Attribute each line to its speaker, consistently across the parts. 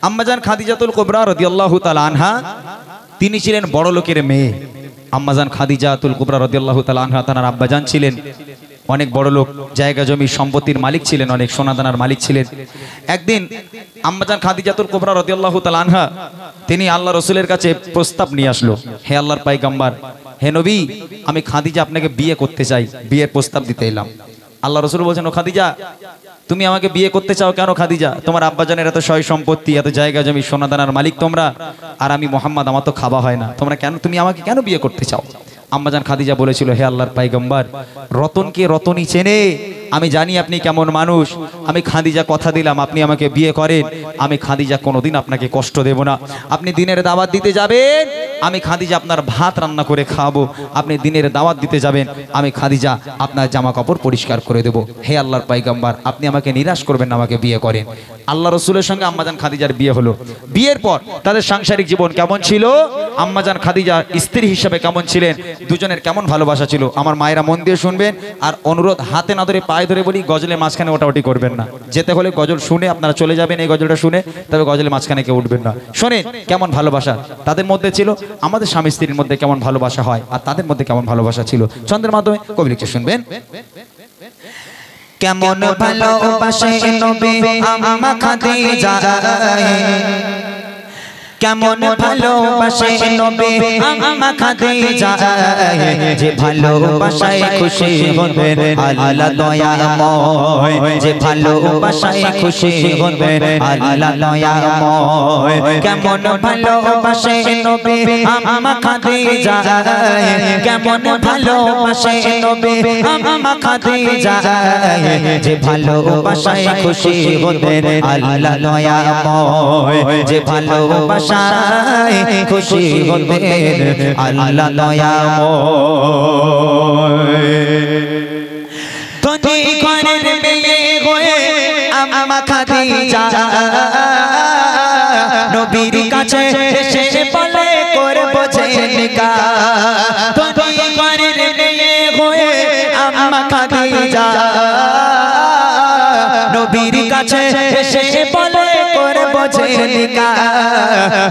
Speaker 1: আম্মাজান খাদিজাতুল কুবরা রাদিয়াল্লাহু তাআলা আনহা তিনি ছিলেন বড় লোকের মেয়ে। আম্মাজান খাদিজাতুল কুবরা রাদিয়াল্লাহু তাআলা আনহা তার আব্বাজান ছিলেন অনেক বড় লোক, জায়গা জমি সম্পত্তির মালিক ছিলেন, অনেক সোনাদানার মালিক ছিলেন। একদিন আম্মাজান খাদিজাতুল কুবরা রাদিয়াল্লাহু তাআলা আনহা তিনি আল্লাহ রাসূলের কাছে প্রস্তাব নিয়ে আসলো, হে আল্লাহর পয়গম্বর, হে নবী, আমি খাদিজা আপনাকে বিয়ে করতে চাই, বিয়ের প্রস্তাব দিতে এলাম। আল্লাহ রাসূল বলেছেন, ও খাদিজা, তুমি আমাকে বিয়ে করতে চাও কেন? খাদিজা, তোমার আব্বাজানের এত সয় সম্পত্তি, এত জায়গা জমি সোনাদানার মালিক তোমরা, আর আমি মোহাম্মদ, আমার তো খাওয়া হয় না, তোমরা কেন, তুমি আমাকে কেন বিয়ে করতে চাও? আম্মাজান খাদিজা বলেছিল, হে আল্লাহর পয়গম্বর, রতনকে রতনই চেনে, আমি জানি আপনি কেমন মানুষ, আমি খাদিজা কথা দিলাম আপনি আমাকে বিয়ে করেন, আমি খাদিজা কোনোদিন আপনাকে কষ্ট দেব না। আপনি দিনের দাওয়াত দিতে যাবেন, আমি খাদিজা আপনার ভাত রান্না করে খাওয়াবো, আপনি দিনের দাওয়াত দিতে যাবেন, আমি খাদিজা আপনার জামা কাপড় পরিষ্কার করে দেব। হে আল্লাহর পয়গম্বর, আপনি আমাকে নিরাশ করবেন না, আমাকে বিয়ে করেন। আল্লাহ রসুলের সঙ্গে আম্মাজান খাদিজার বিয়ে হলো। বিয়ের পর তাদের সাংসারিক জীবন কেমন ছিল, আম্মাজান খাদিজা স্ত্রী হিসেবে কেমন ছিলেন, দুজনের কেমন ভালোবাসা ছিল, আমার মায়েরা মন দিয়ে শুনবেন। আর অনুরোধ, হাতে না ধরে পায়ে ধরে বলি, গজলের মাঝখানে ওটাওটি করবেন না। যেতে হলে গজল শুনে আপনারা চলে যাবেন, এই গজলটা শুনে, তবে গজলের মাঝখানে কেউ উঠবেন না। শোনেন কেমন ভালোবাসা তাদের মধ্যে ছিল, আমাদের স্বামী স্ত্রীর মধ্যে কেমন ভালোবাসা হয় আর তাদের মধ্যে কেমন ভালোবাসা ছিল। ছন্দের মাধ্যমে কবি লিখছে, শুনবেন।
Speaker 2: কেমন ভালোবাসে নবী আম্মা খাদিজা, কেমন ভালোবাসে নবী আম্মা খাদিজা, যে ভালোবাসায় খুশি হবেন আল্লাহ দয়াময়, যে ভালোবাসায় খুশি হবেন আল্লাহ দয়াময়। কেমন ভালোবাসে নবী আম্মা খাদিজা, কেমন ভালোবাসে নবী আম্মা খাদিজা, যে ভালোবাসায় খুশি হবেন আল্লাহ দয়াময়, যে ভালোবাসা খুশি হবেন আল্লাহ দয়াময়। ধনী ঘরের মেয়ে হয়ে আম্মা খাদিজা নবীর কাছে এসে বলে করব যে নিকাহ। ধনী ঘরের মেয়ে হয়ে আম্মা খাদিজা নবীর কাছে এসে বলে করব যে নিকাহ।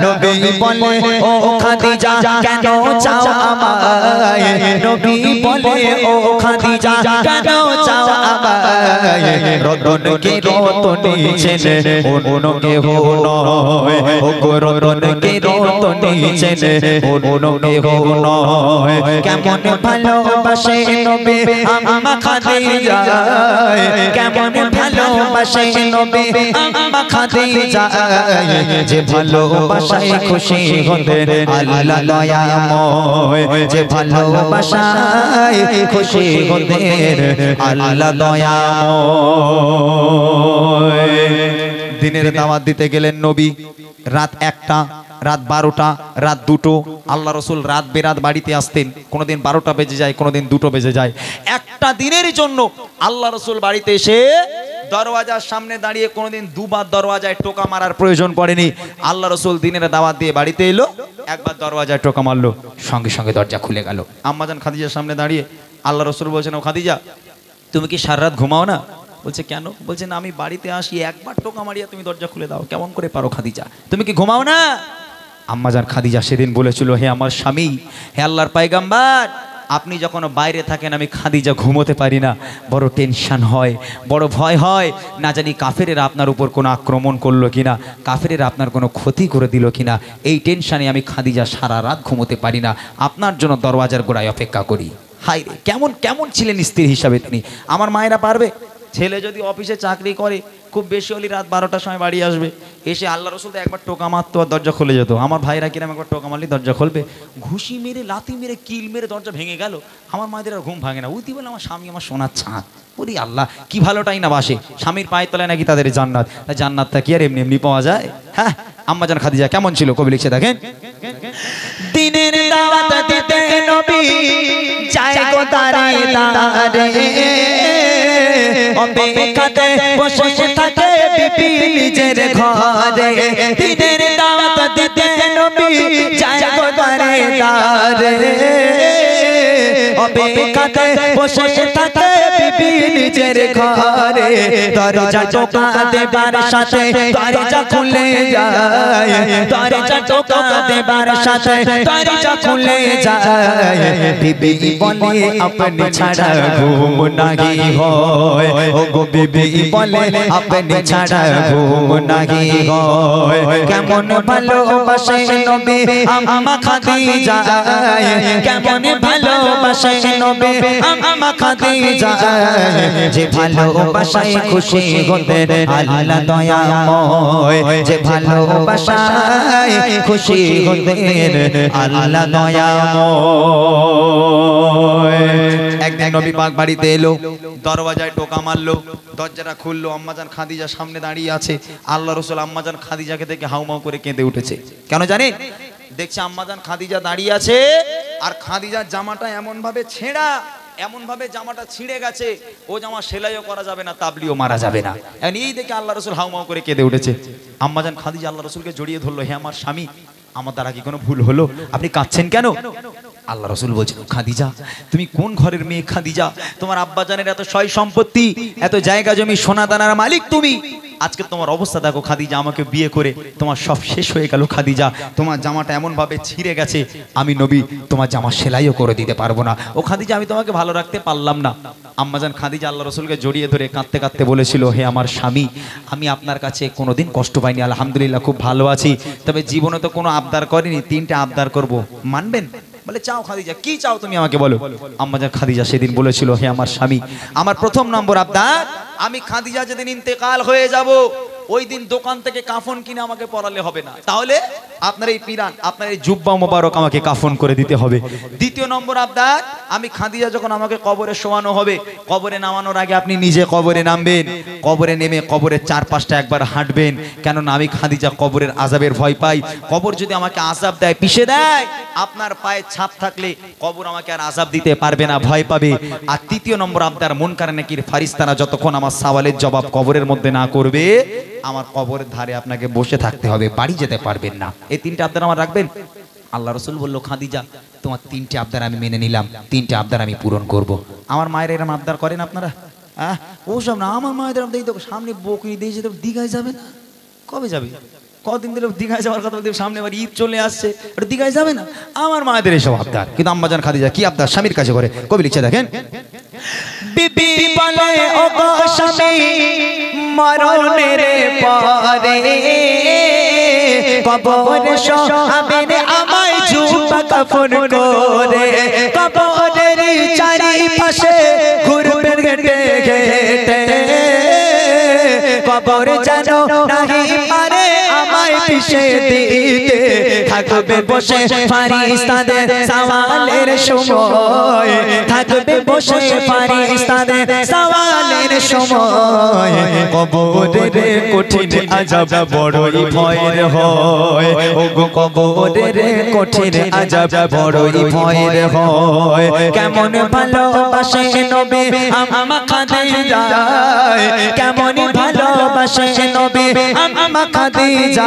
Speaker 2: নবী বলে, ও খাদিজা কেন চাও আমায়, নবী বলে, ও খাদিজা কেন চাও আমায়, রতনকে রতনী চেনে অন্য কেহ নয়, ও গো রতনকে রতনী চেনে অন্য কেহ নয়। কেমন ভালোবাসে নবী আম্মা খাদিজা, কেমন ভালোবাসে নবী আম্মা খাদিজা, যে ভালোবাসায় খুশি হবেন আল্লাহ দয়াময়, যে ভালোবাসায় খুশি হবেন আল্লাহ দয়াময়।
Speaker 1: দিনের দাওয়াত দিতে গেলেন নবী, রাত 1টা, রাত 12টা, রাত 2টো। আল্লাহ রসুল রাত বেরাত বাড়িতে আসতেন, কোনোদিন 12টা বেজে যায়, কোনোদিন 2টো বেজে যায়। একটা দিনের জন্য আল্লাহ রসুল বাড়িতে এসে দরওয়াজার সামনে দাঁড়িয়ে কোনোদিন দুবার দরওয়াজায় টোকা মারার প্রয়োজন পড়েনি। আল্লাহ রসুল দিনের দাওয়াত দিয়ে বাড়িতে এলো, একবার দরওয়াজায় টোকা মারলো, সঙ্গে সঙ্গে দরজা খুলে গেল। আম্মাজান খাদিজার সামনে দাঁড়িয়ে আল্লাহ রসুল বলছেন, ও খাদিজা, তুমি কি সারা রাত ঘুমাও না? বলছে, কেন? বলছে, না, আমি বাড়িতে আসি, একবার টোকা মারিয়া তুমি দরজা খুলে দাও, কেমন করে পারো খাদিজা, তুমি কি ঘুমাও না? আম্মাজান খাদিজা সেদিন বলেছিল, হে আমার স্বামী, হে আল্লাহর পয়গম্বর, আপনি যখন বাইরে থাকেন আমি খাদিজা ঘুমোতে পারি না, বড় টেনশন হয়, বড় ভয় হয়, না জানি কাফেরেরা আপনার উপর কোনো আক্রমণ করলো কিনা, কাফেরেরা আপনার কোনো ক্ষতি করে দিল কিনা, এই টেনশনে আমি খাদিজা সারা রাত ঘুমোতে পারি না, আপনার জন্য দরওয়াজার গোড়ায় অপেক্ষা করি। হাই রে, কেমন কেমন ছিলেন স্ত্রী হিসাবে তিনি। আমার মায়েরা পারবে, ছেলে যদি অফিসে চাকরি করে খুব বেশি হলে রাত 12টার সময় বাড়ি আসবে, এসে আল্লাহ রসুল একবার টোকা মারতো আর দরজা খুলে যেত। আমার ভাইরা কিরম একবার টোকা মারলে দরজা খুলবে, ঘুষি মেরে লাথি মেরে কিল মেরে দরজা ভেঙে গেল, আমার মায়েদের আর ঘুম ভাঙে না। উতি বলে, আমার স্বামী আমার সোনার ছাঁদ, ওরে আল্লাহ কি ভালোটাই না বাসে, স্বামীর পায়ের তলায় নাকি তাদের জান্নাত। জান্নাতটা কি আর এমনি এমনি পাওয়া যায়? হ্যাঁ, আম্মাজান খাদিজা কেমন ছিল, কবি লিখছে, দেখেন।
Speaker 2: দিনের দাওয়াত দিতে নবী যায় গো দারে দারে, অপেক্ষাতে বসে থাকে বিবি নিজের ঘরে। দিনের দাওয়াত দিতে নবী যায় গো দারে দারে, অপেক্ষাতে বসে থাকে বিবি নিজের ঘরে দরজা টোকা দেবার সাথে দরজা খুলে যায় দরজা টোকা দেবার সাথে দরজা খুলে যায় বিবি বলে আপনি ছাড়া ঘুম নাহি হয় ও গো বিবি বলে আপনি ছাড়া ঘুম নাহি হয় কেমন ভালোবাসে নবী আম্মা খাদিজা কেমন ভালোবাসে নবী আম্মা খাদিজা যে ভালোবাসায় খুশি হতেন আল্লাহ দয়াময় যে ভালোবাসায় খুশি হতেন আল্লাহ দয়াময়
Speaker 1: একদিন নবী পাক বাড়িতে এলো, দরওয়াজায় টোকা মারলো, দরজাটা খুললো, আম্মাজান খাদিজা সামনে দাঁড়িয়ে আছে। আল্লাহ রাসূল আম্মাজান খাদিজাকে দেখে হাউমাউ করে কেঁদে উঠেছে। কেন জানেন? দেখছে আম্মাজান খাদিজা দাঁড়িয়ে আছে আর খাদিজার জামাটা এমন ভাবে ছেঁড়া, এমন ভাবে জামাটা ছিঁড়ে গেছে, ও জামা সেলাইও করা যাবে না, তাবলিও মারা যাবে না। এখন এই দেখে আল্লাহ রাসূল হাউমাউ করে কেঁদে উঠেছে। আম্মাজান খাদিজা আল্লাহ রাসূলকে জড়িয়ে ধরলো, হে আমার স্বামী, আমার দ্বারা কি কোনো ভুল হলো? আপনি কাঁদছেন কেন? আল্লাহ রাসূল বলছেন, খাদিজা তুমি কোন ঘরের মেয়ে খাদিজা? তোমার আব্বাজানের এত সয় সম্পত্তি, এত জায়গা জমি, সোনা দানার মালিক তুমি। আজকে তোমার অবস্থা দেখো খাদিজা, আমাকে বিয়ে করে তোমার সব শেষ হয়ে গেল খাদিজা। তোমার জামাটা এমন ভাবে ছিঁড়ে গেছে, আমি নবী তোমার জামা সেলাইও করে দিতে পারবো না। ও খাদিজা, আমি তোমাকে ভালো রাখতে পারলাম না। আম্মাজান খাদিজা আল্লাহ রাসূলকে জড়িয়ে ধরে কাঁদতে কাঁদতে বলেছিল, হে আমার স্বামী, আমি আপনার কাছে কোনোদিন কষ্ট পাইনি, আলহামদুলিল্লাহ খুব ভালো আছি। তবে জীবনে তো কোনো আবদার করিনি, 3টে আবদার করব, মানবেন? বলে চাও খাদিজা, কি চাও তুমি আমাকে বলো। আম্মাজান খাদিজা সেদিন বলেছিল, হে আমার স্বামী, আমার প্রথম নম্বর আবদার, আমি খাদিজা যেদিন ইন্তেকাল হয়ে যাব, ওই দিন দোকান থেকে কাফন কিনে আমাকে পরালে হবে না, তাহলে আপনার এই পিরান, আপনার এই জুব্বা মোবারক আমাকে কাফন করে দিতে হবে। দ্বিতীয় নম্বর আবদার, আমি খাদিজা যখন আমাকে কবরে শোয়ানো হবে, কবরে নামানোর আগে আপনি নিজে কবরে নামবেন, কবরে নেমে কবরের চারপাশটা একবার হাঁটবেন, কেননা আমি খাদিজা কবরের আযাবের ভয় পাই। কবর যদি আমাকে আযাব দেয়, পিষে দেয়, আপনার পায়ে ছাপ থাকলে কবর আমাকে আর আযাব দিতে পারবে না, ভয় পাবে। আর তৃতীয় নম্বর আবদার, মুনকার নাকির ফারিস্তারা যতক্ষণ আমার সওয়ালের জবাব কবরের মধ্যে না করবে, আমার কবরের ধারে আপনাকে বসে থাকতে হবে, বাড়ি যেতে পারবেন না। এই 3টে আবদার আমার রাখবেন। আল্লাহ রাসূল বলল, খাদিজা তোমার 3টে আবদার আমি মেনে নিলাম, 3টে আবদার আমি পূরণ করব। আমার মায়ের এরকম আবদার করেন আপনারা? ওসব না, আমার মায়ের দেখো সামনে বকরি দিয়ে যেতে, দীঘায় যাবে না, কবে যাবে? কদিন দিলে দীঘায় যাওয়ার কথা বলতে, সামনে আবার ঈদ চলে আসছে, দীঘায় যাবে না। আমার মায়েদের এসব আবদার। কিন্তু আম্মাজান খাদিজা কি আবদার স্বামীর কাছে করে, কবি লিখছে দেখেন,
Speaker 2: বিবি বলে ও গো স্বামী, মরণের পরে কবরে শোয়াবেন আমায় জুব্বা কাফন করে, কবরের চারিপাশে ঘুরবেন হেঁটে হেঁটে, কবর যেন নাহি পারে আমায় পিষে দিতে, থাকবে বসে ফারিস্তাদের সওয়ালের সময়, থাকবে বসে ফারিস্তাদের সওয়ালের সময়, কবরের কঠিন আযাব বড়ই ভয়ের হয়, ও গো কবরের কঠিন আযাব বড়ই ভয়ের হয়। কেমন ভালোবাসে নবী আম্মা খাদিজা, কেমন ভালোবাসে নবী আম্মা খাদিজা,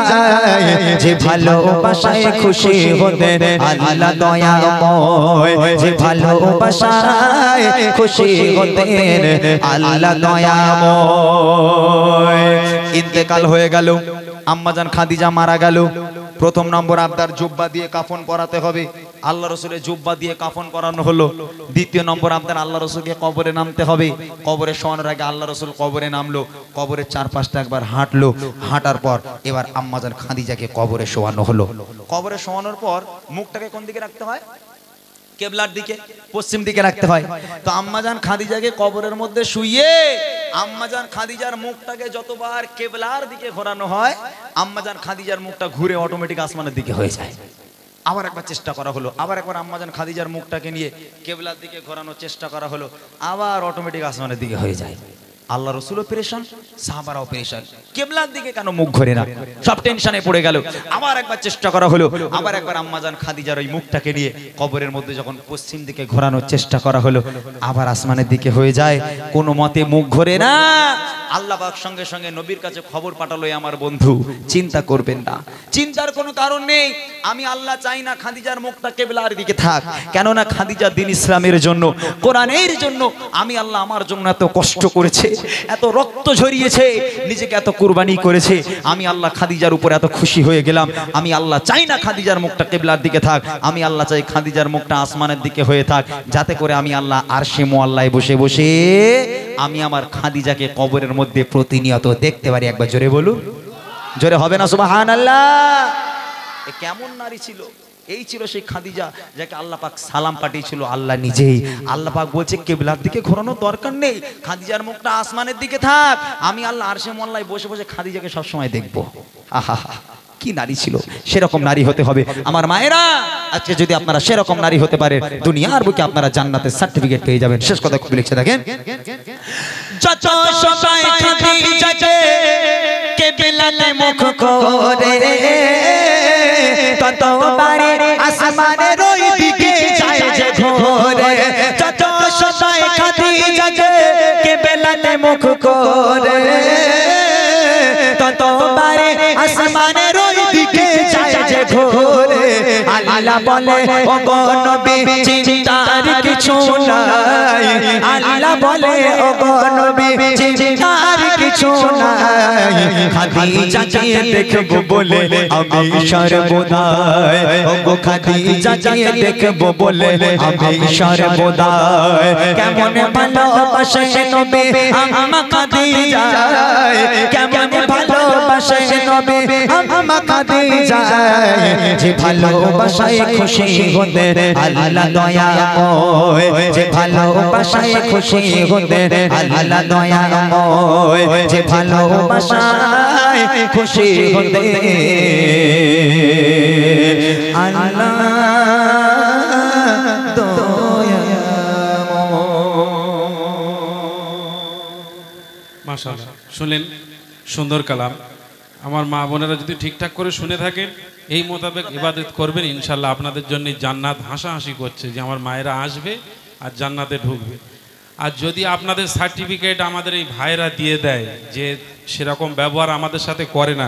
Speaker 2: যে ভালোবাসায় খুশি হতেন আল্লাহ দয়াময়, যে ভালোবাসায় খুশি হতেন আল্লাহ দয়াময়।
Speaker 1: ইন্তেকাল হয়ে গেল, আম্মাজান খাদিজা মারা গেল। প্রথম নম্বর আবদার, জুব্বা দিয়ে কাফন পরাতে হবে। আল্লাহ রাসূলের জুব্বা দিয়ে কাফন পরানো হলো। দ্বিতীয় নম্বর আবদার, আল্লাহ রাসূলকে কবরে নামতে হবে। কবরে শোয়ানোর আগে আল্লাহ রাসূল কবরে নামলো, কবরের চারপাশটা একবার হাঁটলো, হাঁটার পর এবার আম্মাজান খাদিজাকে কবরে শোয়ানো হলো। কবরে শোয়ানোর পর মুখটাকে কোন দিকে রাখতে হয়? কেবলার দিকে, পশ্চিম দিকে রাখতে হয়। তো আম্মাজান খাদিজাকে কবরের মধ্যে শুইয়ে আম্মাজান খাদিজার মুখটাকে যতবার কেবলার দিকে ঘোরানো হয়, আম্মাজান খাদিজার মুখটা ঘুরে অটোমেটিক আসমানের দিকে হয়ে যায়। আবার একবার চেষ্টা করা হলো, আবার একবার আম্মাজান খাদিজার মুখটাকে নিয়ে কেবলার দিকে ঘোরানোর চেষ্টা করা হলো, আবার অটোমেটিক আসমানের দিকে হয়ে যায়। আল্লাহ রসুলও পেরেশান, সাহাবারাও পেরেশান, কিবলার দিকে কেন মুখ ঘোরে না, সব টেনশনে পড়ে গেল। আবার একবার চেষ্টা করা হলো, আবার একবার আম্মাজান খাদিজার ওই মুখটাকে নিয়ে কবরের মধ্যে যখন পশ্চিম দিকে ঘোরানোর চেষ্টা করা হলো, আবার আসমানের দিকে হয়ে যায়, কোনো মতে মুখ ঘোরে না। আল্লাহ পাক সঙ্গে সঙ্গে নবীর কাছে খবর পাঠালো, আমার বন্ধু চিন্তা করবেন না, চিন্তার কোনো কারণ নেই, আমি আল্লাহ চাই না খাদিজার মুখটা কিবলার দিকে থাক, কেননা খাদিজা দ্বীন ইসলামের জন্য, কোরআনের জন্য আমি আল্লাহ আমার জন্য এত কষ্ট করেছে, এত রক্ত ঝরিয়েছে, নিজেকে এত কুরবানি করেছে, আমি আল্লাহ খাদিজার উপর এত খুশি হয়ে গেলাম। আমি আল্লাহ চাই না খাদিজার মুখটা কিবলার দিকে থাক, আমি আল্লাহ চাই খাদিজার মুখটা আসমানের দিকে হয়ে থাক, যাতে করে আমি আল্লাহ আরশে মুআল্লায় বসে বসে আমি আমার খাদিজাকে কবরের মধ্যে প্রতিনিয়ত দেখতে পারি। একবার জোরে বলুন, জোরে হবে না সুবহানাল্লাহ? এ কেমন নারী ছিল? এই ছিল সেই খাদিজা যাকে আল্লাহ পাক সালাম পাঠিয়েছিল আল্লাহ নিজেই। আল্লাহ পাক বলছে কিবলার দিকে ঘোরানোর দরকার নেই, খাদিজার মুখটা আসমানের দিকে থাক, আমি আল্লাহ আরশে মুআল্লায় বসে বসে খাদিজাকে সব সময় দেখবো। আহা, কি নারী ছিল! সেরকম নারী হতে হবে আমার মায়েরা। আজকে যদি আপনারা সেরকম নারী হতে পারে, দুনিয়ার বুকে আপনারা জান্নাতের সার্টিফিকেট পেয়ে যাবেন। শেষ কথা খুব লিখছে দেখেন,
Speaker 2: যত সবাই খাদিজাকে কিবলাতে মুখ করে, ততবারে আসমানের ওই দিকে যায় যে ঘোরে। যত সবাই খাদিজাকে কিবলাতে মুখ করে, ততবারে আসমানের ওই দিকে যায় যে ঘোরে। আল্লাহ বলে ও গো নবী চিন্তার কিছু নাই, আল্লাহ বলে ও গো নবী চিন্তার কিছু নাই। খাদিজাকে দেখবো বলে আমি সর্বদাই, ও গো খাদিজাকে দেখবো বলে আমি সর্বদাই। কেমন ভালোবাসে নবী আমার খাদিজা, কেমন ভালোবাসে নবী আমার খাদিজা, যে ভালোবাসায় খুশি হতে আল্লাহ দয়াময়, যে ভালোবাসায় খুশি হতে আল্লাহ দয়াময়, যে ভালোবাসায় খুশি হতে আল্লাহ
Speaker 3: মাশাআল্লাহ, শুনলেন সুন্দর কালাম। আমার মা বোনেরা যদি ঠিকঠাক করে শুনে থাকেন, এই মোতাবেক ইবাদত করবেন, ইনশাল্লাহ আপনাদের জন্য জান্নাত হাসাহাসি করছে যে আমার মায়েরা আসবে আর জান্নাতে ঢুকবে। আর যদি আপনাদের সার্টিফিকেট আমাদের এই ভাইরা দিয়ে দেয় যে সেরকম ব্যবহার আমাদের সাথে করে না,